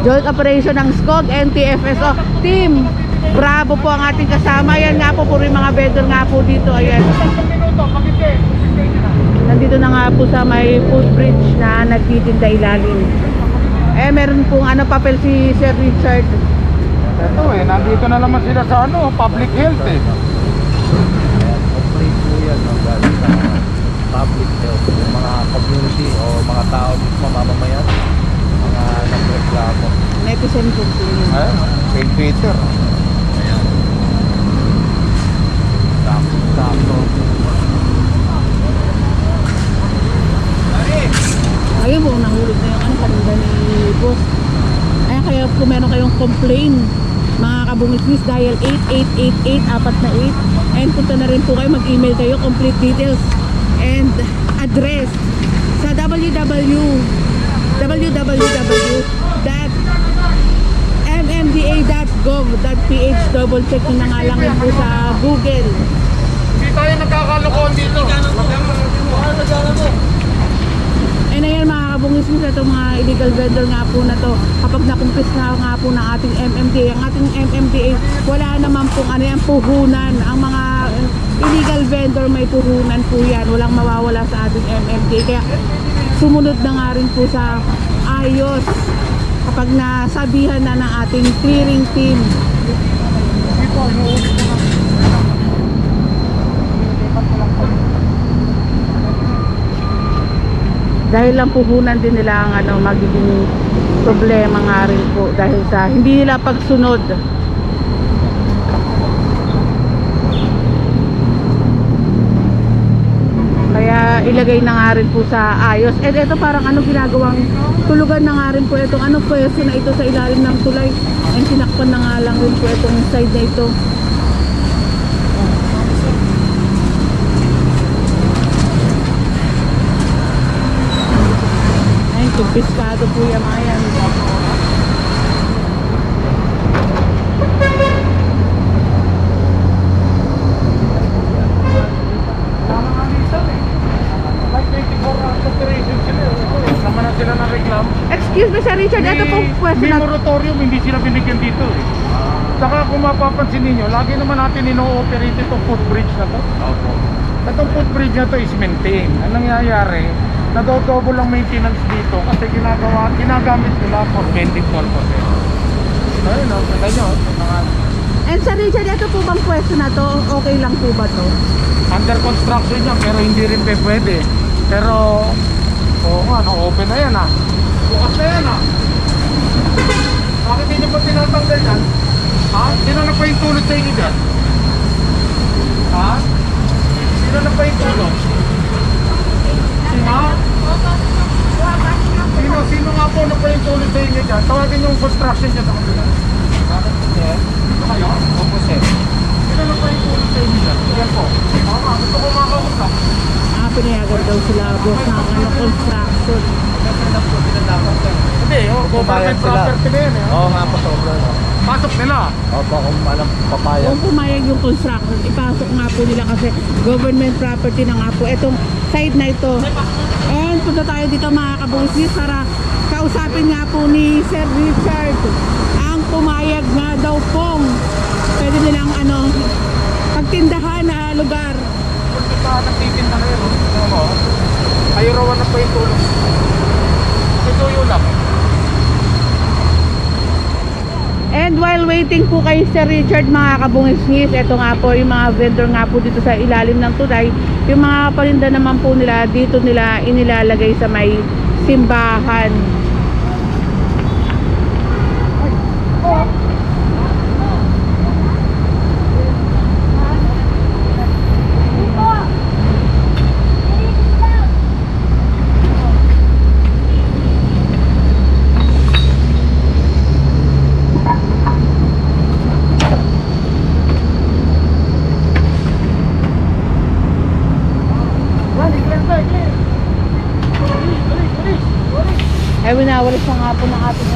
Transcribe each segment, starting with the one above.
Joint operation ng SCOG, NTFSO team. Bravo po ang ating kasama. Yan nga po, puro yung mga vendor nga po dito. Ayan. Nandito na nga po sa may footbridge na nagtitinda ilalim. Meron pong papel si Sir Richard. Ito nandito na naman sila sa public health Complete po yan, galing sa public health. Yung mga community o mga tao mismo, mamamayan, mga nagreklamo. Netizen po po yun. St. Peter. Ayan. Sakto. Ayun po, nahulog na yung kanila ni boss. Ayan, kaya kung meron kayong complain, mga kabungisnis, dial 8888 and punta na rin po kayo, mag-email kayo, complete details and address sa www.mmda.gov.ph. double check nyo na nga lang yun po sa Google. Hindi tayo nagkakalokohan dito. And ayan mga kabungisnis, itong mga illegal vendor nga po na to, kapag nakumpis na nga po ng ating MMDA, ang ating MMDA, wala naman pong puhunan. Ang mga illegal vendor may puhunan po yan, walang mawawala sa ating MMDA. Kaya sumunod na nga rin po sa ayos kapag nasabihan na ng ating clearing team. Dahil lang puhunan din nila ang magiging problema nga rin po dahil sa hindi nila pagsunod. Kaya ilagay na nga rin po sa ayos. And ito parang ginagawang tulugan na nga rin po itong pwesto na ito sa ilalim ng tulay. And sinakpan na nga lang rin po itong side na ito. Kumpiskado po yung mga yan. Naman na sila ng reklamo. Excuse me Sir Richard, ito pong pwesto May na moratorium, hindi sila binigyan dito Saka kung mapapansin ninyo, lagi naman natin ino-operate itong footbridge na to. Opo. Itong footbridge na to is maintained. Ang nangyayari, nado-double ang maintenance dito kasi ginagamit nila for vending purposes. Ayun tignan nyo. And Sir Richard, ito po bang pwesto na to, okay lang po ba to? Under construction yan pero hindi rin pwede. Pero, open na yan bukas na yan Bakit hindi pa tinatanggal yan? Sino na pa yung tulot sa inyo dyan? Sino na pa yung tulot? Sino nga po na pa yung tulot sa inyo dyan? Tawagin yung construction dyan sa kabila. Bakit sir? Ito kayo? Opo sir. Sino na pa yung tulot sa inyo dyan? Yan po. Gusto ko makakausap. Pinayagan daw sila boss ng construction. Hindi, government property na yan Oo nga po, sobra. Pasok nila. Opo, kung alam papayag. Kung pumayag yung construction, ipasok nga po nila kasi government property na nga po itong side na ito. And punta tayo dito mga kabungsis para kausapin nga po ni Sir Richard ang pumayag nga daw pong pwede nilang pagtindahan na lugar. Nagtitinda na yun. Kayo rawan na pa yung tulong. Tutuyo lang. And while waiting po kay Sir Richard mga kabungisnis, ito nga po yung mga vendor nga po dito sa ilalim ng tulay. Yung mga palinda naman po nila dito nila inilalagay sa may simbahan. Ay, winawalis na nga po ng ating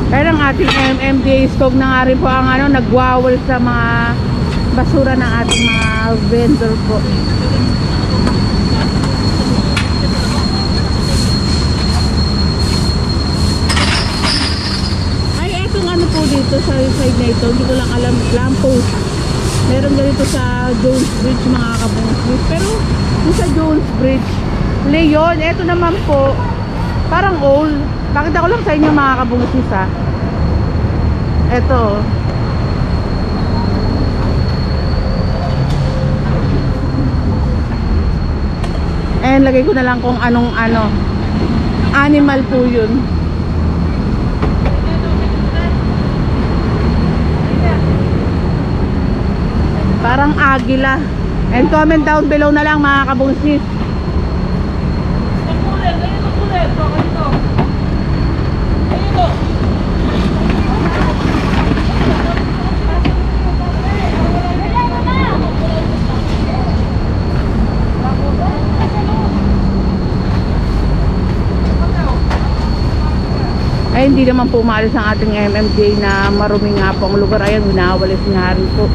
Pero ang ating MMDA Skog na nga rin po ang nagwawal sa mga basura ng ating mga vendor po. Ay, etong po dito sa side na ito, hindi ko lang alam, lamppost. Meron ganito sa Jones Bridge mga kabungis. Pero yung sa Jones Bridge, Leon, eto naman po, parang old. Pakita ko lang sa inyo mga kabungis ha. Eto. And lagay ko na lang kung anong animal po yun. Parang agila. And comment down below na lang mga kabungsis. Ay, hindi naman po maalis ang ating MMJ na marumi nga po ang lugar. Ayan, winawalis nga rin po.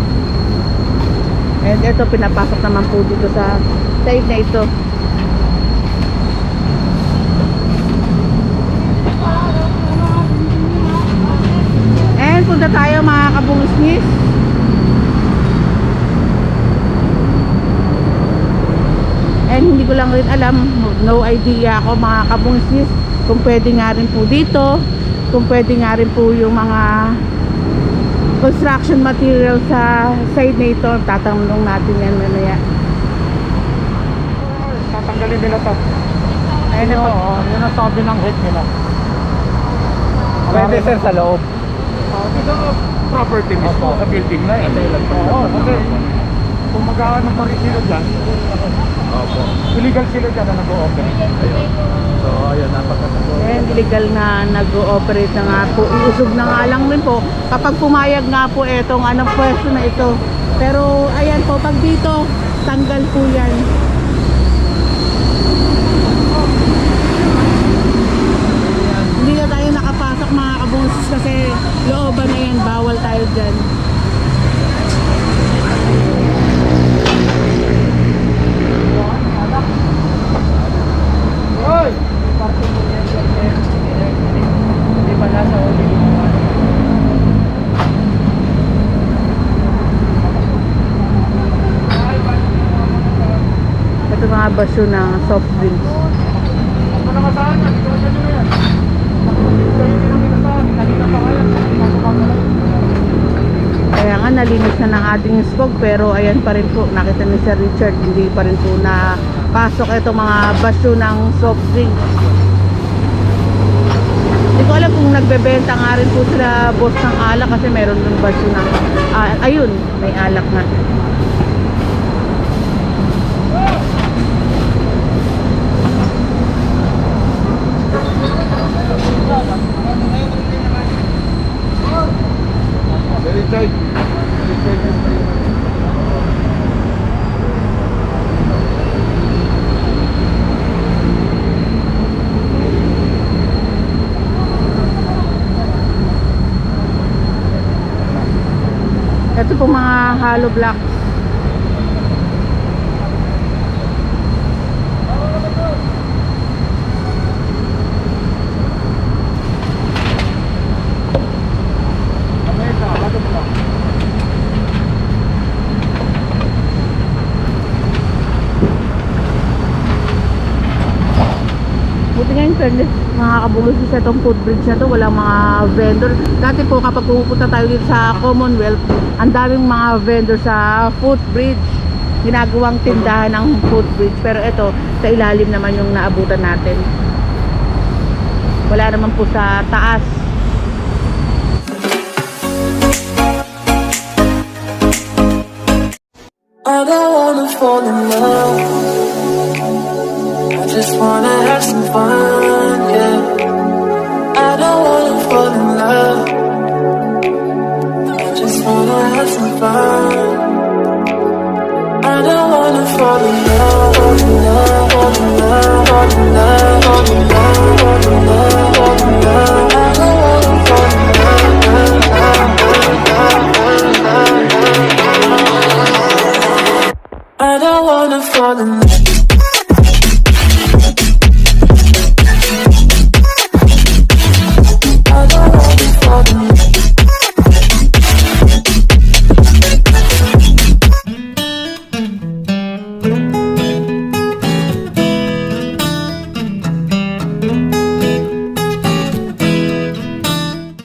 And ito, pinapasok naman po dito sa side na ito. And punta tayo mga kabungis. And hindi ko lang rin alam, no idea ako mga kabungis, kung pwede nga rin po dito, kung pwede nga rin po yung mga construction material sa side na ito. Tatanong natin yan mamaya. Tatanggalin nila to. Ayun ito, yun ang sabi ng head nila. Pwede sir sa loob. Dito property mismo sa building na eh. Oo, kasi kung mag-aanong pa rin sila dyan, Opo. illegal sila dyan na nag-o-operate. Ayun. So, ayun, napakasagod. And illegal na nag-ooperate na nga po. Iusog na nga lang rin po kapag pumayag nga po etong pwesto na ito. Pero ayan po, pag dito tanggal po yan. Hindi na tayo nakapasok mga kabungsis kasi looban na yan, bawal tayo dyan. Hoy! Hindi pa nasa uli yung Ito mga basyo ng soft drinks. Ano na kasaan yan? Dito na dyan yan. Dito hindi na kinasaan. Kanina pa kaya. Kaya nga nalinis na ng ating skog, pero ayan pa rin po, nakita ni Sir Richard, hindi pa rin po na pasok ito mga basyo ng soft drinks. Hindi ko alam kung nagbebenta nga rin po sila boss ng alak kasi meron dun basyo ng ayun, may alak nga. Very tight. Ito po mga hollow blocks. Buti nga yung fairness, mga kabungis sa itong footbridge na to, walang mga vendor. Dati po kapag pupunta tayo dito sa Commonwealth, ang daming mga vendor sa footbridge, ginagawang tindahan ng footbridge. Pero ito, sa ilalim naman yung naabutan natin. Wala naman po sa taas. I don't wanna fall in love. I just wanna have some fun, yeah. I don't wanna fall in love. I just wanna have some fun. I don't wanna fall in love, fall in love, fall in love, fall in love, fall in love, fall in love, fall in love. I don't wanna fall in love. wanna fall in love.